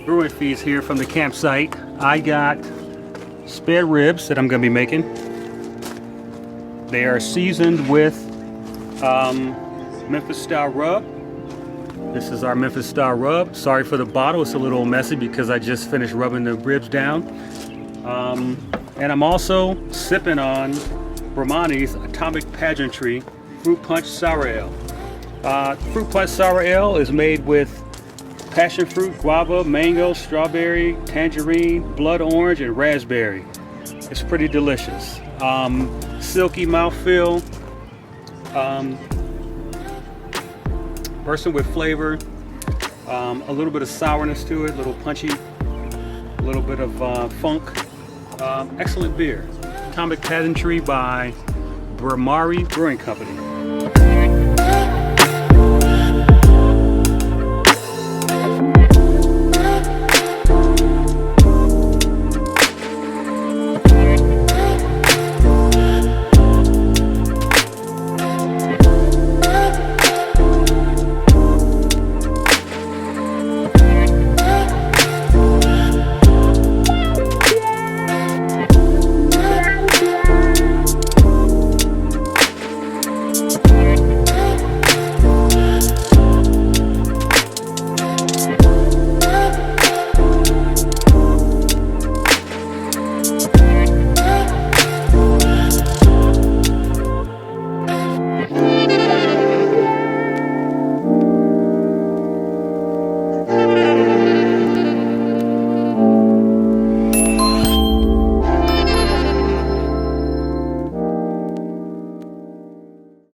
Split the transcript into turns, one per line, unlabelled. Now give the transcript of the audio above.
brewing feeds here from the campsite. I got spare ribs that I'm going to be making. They are seasoned with Memphis style rub. This is our Memphis style rub. Sorry for the bottle, it's a little messy because I just finished rubbing the ribs down. And I'm also sipping on Bramani's Atomic Pagentry Fruit Punch Sour Ale. Fruit Punch Sour Ale is made with passion fruit, guava, mango, strawberry, tangerine, blood orange, and raspberry. It's pretty delicious. Silky mouthfeel, bursting with flavor, a little bit of sourness to it, a little punchy, a little bit of funk. Excellent beer. Atomic Pagentry by Bramari Brewing Company.